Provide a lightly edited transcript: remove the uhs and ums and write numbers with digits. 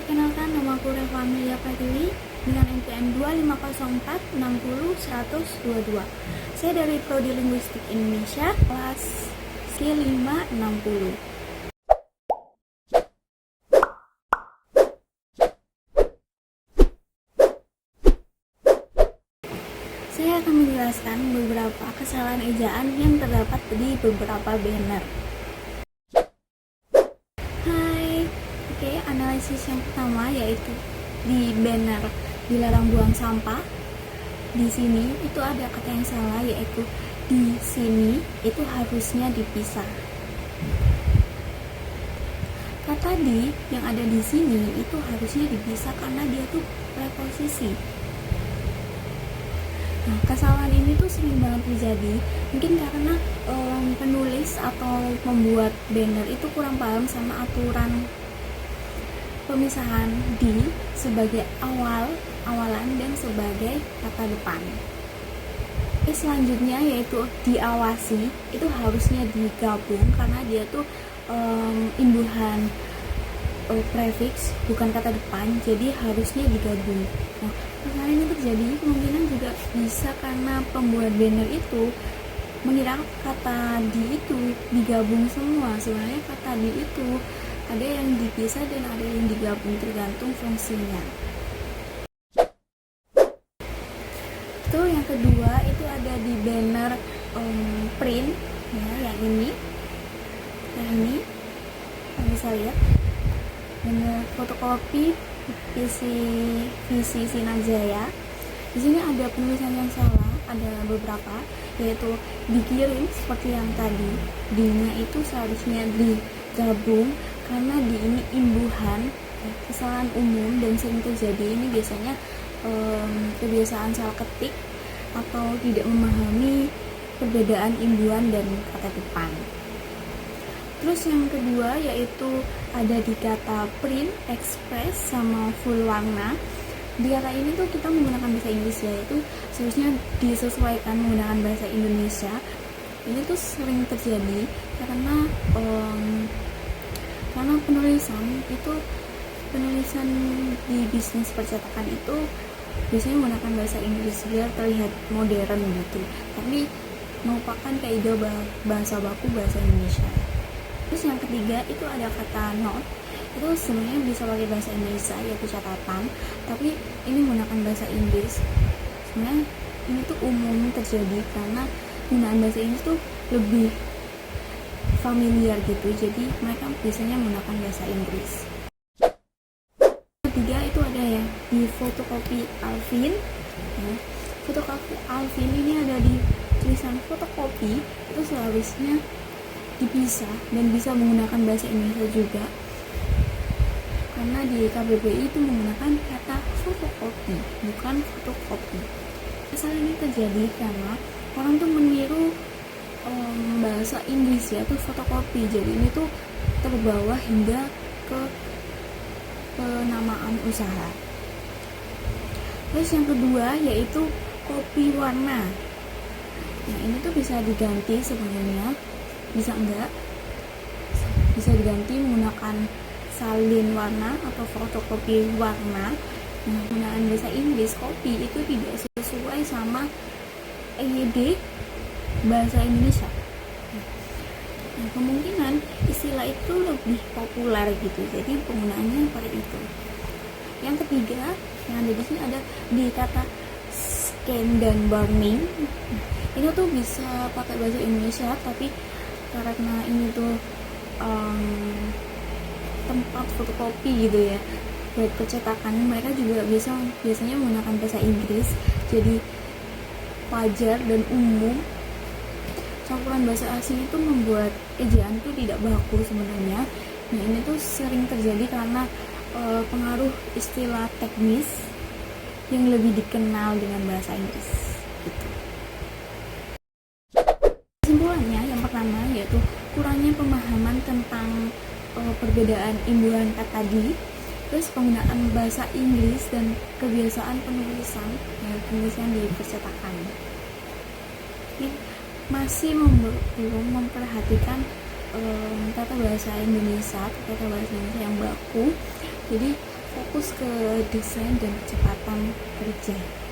Perkenalkan, nama aku Reva Amelia Pratiwi dengan NPM 254600122. Saya dari Prodi Linguistik Indonesia, kelas C560. Saya akan menjelaskan beberapa kesalahan ejaan yang terdapat di beberapa banner. Analisis yang pertama yaitu di banner dilarang buang sampah. Di sini itu ada kata yang salah, yaitu di sini itu harusnya dipisah. Kata di yang ada di sini itu harusnya dipisah karena dia tuh preposisi. Nah, kesalahan ini tuh sering banget terjadi, mungkin karena penulis atau membuat banner itu kurang paham sama aturan pemisahan di sebagai awalan dan sebagai kata depan. Selanjutnya yaitu diawasi, itu harusnya digabung karena dia tuh imbuhan prefix bukan kata depan, jadi harusnya digabung. Nah, kesalahan ini terjadi kemungkinan juga bisa karena pembuat banner itu mengira kata di itu digabung semua. Sebenarnya kata di itu ada yang dipisah dan ada yang digabung, tergantung fungsinya. Itu yang kedua itu ada di banner print ya, yang ini kalian bisa lihat banner fotokopi visi Sinajaya. Di sini ada penulisan yang salah, ada beberapa, yaitu dikirim seperti yang tadi, D-nya itu seharusnya digabung karena di ini imbuhan. Kesalahan umum dan sering terjadi ini biasanya kebiasaan salah ketik atau tidak memahami perbedaan imbuhan dan kata depan. Terus yang kedua yaitu ada di kata print, express, sama full warna. Di kata ini tuh kita menggunakan bahasa Inggris, yaitu seharusnya disesuaikan menggunakan bahasa Indonesia. Ini tuh sering terjadi karena penulisan di bisnis percetakan itu biasanya menggunakan bahasa Inggris biar terlihat modern gitu, tapi merupakan kaidah bahasa baku bahasa Indonesia. Terus yang ketiga itu ada kata note, itu sebenarnya bisa pakai bahasa Indonesia yaitu catatan, tapi ini menggunakan bahasa Inggris. Sebenarnya ini tuh umum terjadi karena penggunaan bahasa Inggris tuh lebih familiar gitu, jadi mereka biasanya menggunakan bahasa Inggris. Ketiga itu ada ya di fotokopi Alvin ya. Fotokopi Alvin ini ada di tulisan fotokopi, itu seharusnya dipisah dan bisa menggunakan bahasa Indonesia juga, karena di KBBI itu menggunakan kata fotokopi bukan fotokopi. Kesalahan ini terjadi karena orang tuh meniru bahasa Inggris ya tuh fotokopi, jadi ini tuh terbawa hingga ke penamaan usaha. Terus yang kedua yaitu kopi warna. Nah, ini tuh bisa diganti sebenarnya, bisa enggak, bisa diganti menggunakan salin warna atau fotokopi warna. Nah, penggunaan bahasa Inggris kopi itu tidak sesuai sama EYD bahasa Indonesia. Nah, kemungkinan istilah itu lebih populer gitu, jadi penggunaannya seperti itu. Yang ketiga yang ada di sini ada di kata scan dan burning. Ini tuh bisa pakai bahasa Indonesia, tapi karena ini tuh tempat fotokopi gitu ya buat percetakan, mereka juga biasanya menggunakan bahasa Inggris, jadi wajar dan umum campuran bahasa asing itu membuat ejaan itu tidak baku sebenarnya. Nah, ini tuh sering terjadi karena pengaruh istilah teknis yang lebih dikenal dengan bahasa Inggris gitu. Kesimpulannya yang pertama yaitu kurangnya pemahaman tentang perbedaan imbuhan kata di, terus penggunaan bahasa Inggris dan kebiasaan penulisan di percetakan. Masih belum memperhatikan tata bahasa Indonesia yang baku, jadi fokus ke desain dan kecepatan kerja.